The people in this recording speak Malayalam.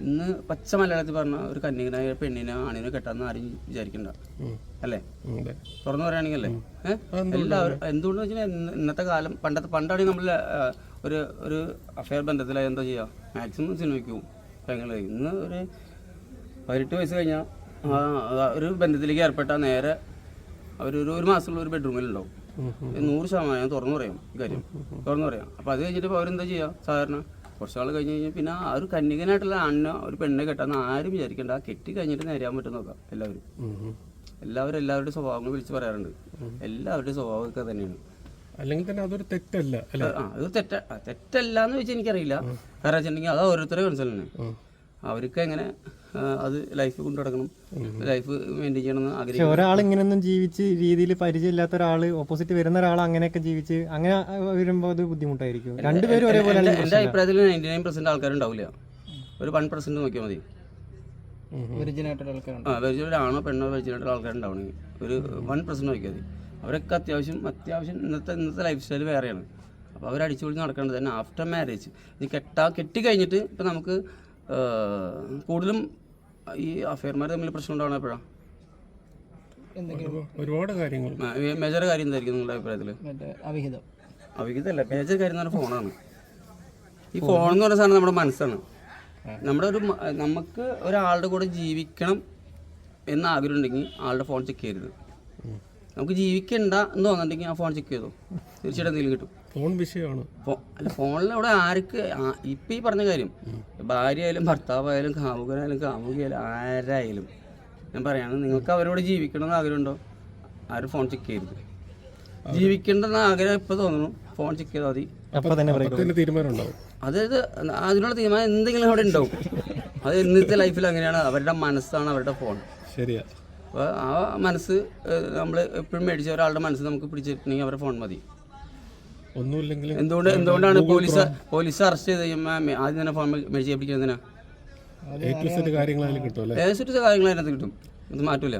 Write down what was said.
ഇന്ന് പച്ച മലയാളത്തിൽ പറഞ്ഞ ഒരു കന്യകനായ പെണ്ണിനെ ആണിനെ കെട്ടാന്ന് ആരും വിചാരിക്കണ്ട അല്ലേ? തുറന്നു പറയുകയാണെങ്കിൽ അല്ലേ? എല്ലാവരും എന്തുകൊണ്ടെന്ന് വെച്ചാൽ ഇന്നത്തെ കാലം പണ്ടാണെങ്കിൽ നമ്മൾ ഒരു അഫെയർ ബന്ധത്തിലായി എന്താ ചെയ്യുക, മാക്സിമം സിനിമയ്ക്ക് പോകും പെങ്ങളെ. ഇന്ന് ഒരു 18 വയസ്സ് കഴിഞ്ഞാൽ ഒരു ബന്ധത്തിലേക്ക് ഏർപ്പെട്ടാൽ നേരെ ഒരു മാസമുള്ള ഒരു ബെഡ്റൂമിലുണ്ടാവും. 100% ഞാൻ തുറന്നു പറയാം കാര്യം, തുറന്നു പറയാം. അപ്പോൾ അത് കഴിഞ്ഞിട്ട് ഇപ്പോൾ അവരെന്താ ചെയ്യുക, സാധാരണ കുറച്ച് നാൾ കഴിഞ്ഞ് കഴിഞ്ഞാൽ പിന്നെ ആ ഒരു കന്യകനായിട്ടുള്ള ആണിനെ ഒരു പെണ്ണെ കെട്ടാന്ന് ആരും വിചാരിക്കേണ്ട. ആ കെട്ടി കഴിഞ്ഞിട്ട് നേരെയാൻ പറ്റും നോക്കാം. എല്ലാവരുടെ സ്വഭാവങ്ങൾ വിളിച്ച് പറയാറുണ്ട്. എല്ലാവരുടെയും സ്വഭാവമൊക്കെ തന്നെയാണ്. അല്ലെങ്കിൽ തന്നെ അതൊരു തെറ്റല്ല. അത് തെറ്റല്ല എന്ന് വെച്ചാൽ എനിക്കറിയില്ല. കാരണം വെച്ചിട്ടുണ്ടെങ്കിൽ അത് ഓരോരുത്തരുടെ കൺസേൺ. അവർക്ക് എങ്ങനെ അത് ലൈഫ് കൊണ്ടു നടക്കണം, ലൈഫ് മെയിൻറ്റെയിൻ ചെയ്യണമെന്ന് ആഗ്രഹിക്കും. ഒരാൾ ഇങ്ങനെയൊന്നും ജീവിച്ച് രീതിയിൽ പരിചയമില്ലാത്ത ഒരാൾ ഓപ്പോസിറ്റ് വരുന്ന ഒരാൾ അങ്ങനെയൊക്കെ ജീവിച്ച് അങ്ങനെ വരുമ്പോൾ അത് ബുദ്ധിമുട്ടായിരിക്കും. രണ്ടുപേരും ഒരേപോലെ. എൻ്റെ അഭിപ്രായത്തിൽ 99% ആൾക്കാരുണ്ടാവില്ല, ഒരു 1% നോക്കിയാൽ മതി. ഒരാണോ പെണ്ണോ വെർജിനായിട്ടുള്ള ആൾക്കാരുണ്ടാവണമെങ്കിൽ ഒരു 1% നോക്കിയാൽ മതി. അവരൊക്കെ അത്യാവശ്യം ഇന്നത്തെ ലൈഫ് സ്റ്റൈൽ വേറെയാണ്. അപ്പോൾ അവർ അടിച്ചുപൊളി നടക്കേണ്ടത് തന്നെ ആഫ്റ്റർ മാരേജ്. ഇത് കെട്ടി കഴിഞ്ഞിട്ട് ഇപ്പം നമുക്ക് കൂടുതലും ഈ അഫെയർമാർ തമ്മിൽ പ്രശ്നം ഉണ്ടാവണം എപ്പോഴാണ്? ഒരുപാട് കാര്യങ്ങൾ. മേജർ കാര്യം എന്തായിരിക്കും നിങ്ങളുടെ അഭിപ്രായത്തിൽ? അവിഹിതമല്ല, മേജർ കാര്യം എന്ന് പറഞ്ഞാൽ ഫോണാണ്. ഈ ഫോൺ എന്ന് പറയുന്ന സാധനം നമ്മുടെ മനസ്സാണ്. നമുക്ക് ഒരാളുടെ കൂടെ ജീവിക്കണം എന്ന് ആഗ്രഹം ഉണ്ടെങ്കിൽ ആളുടെ ഫോൺ ചെക്ക് ചെയ്യരുത്. നമുക്ക് ജീവിക്കണ്ട എന്ന് തോന്നുന്നുണ്ടെങ്കിൽ ആ ഫോൺ ചെക്ക് ചെയ്തോ, തീർച്ചയായിട്ടും എന്തെങ്കിലും കിട്ടും. ഫോൺ വിഷയമാണ്. അല്ല, ഫോണിലൂടെ ആർക്ക് ഇപ്പം ഈ പറഞ്ഞ കാര്യം, ഭാര്യ ആയാലും ഭർത്താവായാലും കാമുകനായാലും കാമുകിയായാലും ആരായാലും ഞാൻ പറയാണ്, നിങ്ങൾക്ക് അവരോട് ജീവിക്കണമെന്ന് ആഗ്രഹമുണ്ടോ, ആരും ഫോൺ ചെക്ക് ചെയ്യരുത്. ജീവിക്കേണ്ടെന്ന് ആഗ്രഹം ഇപ്പോൾ തോന്നുന്നു, ഫോൺ ചെക്ക് ചെയ്താൽ മതി, അപ്പോൾ തന്നെ തീരുമാനം ഉണ്ടാവും. അതായത് അതിനുള്ള തീരുമാനം എന്തെങ്കിലും അവിടെ ഉണ്ടാവും. അത് ഇന്നത്തെ ലൈഫിൽ അങ്ങനെയാണ്. അവരുടെ മനസ്സാണ് അവരുടെ ഫോൺ. ശരിയാ. അപ്പോൾ ആ മനസ്സ് നമ്മൾ എപ്പോഴും മേടിച്ച ഒരാളുടെ മനസ്സ് നമുക്ക് പിടിച്ചിട്ടുണ്ടെങ്കിൽ അവരുടെ ഫോൺ മതി. ഒന്നുമില്ലെങ്കിലും എന്തുകൊണ്ടാണ് പോലീസ് അറസ്റ്റ് ചെയ്ത് കഴിയുമ്പോൾ ആദ്യം തന്നെ ഫോൺ മേടിച്ച് പിടിക്കുന്നതിനാ? കാര്യങ്ങൾ അതിനകത്ത് കിട്ടും. കാര്യങ്ങൾ അതിനകത്ത് കിട്ടും. ഇത് മാറ്റൂല.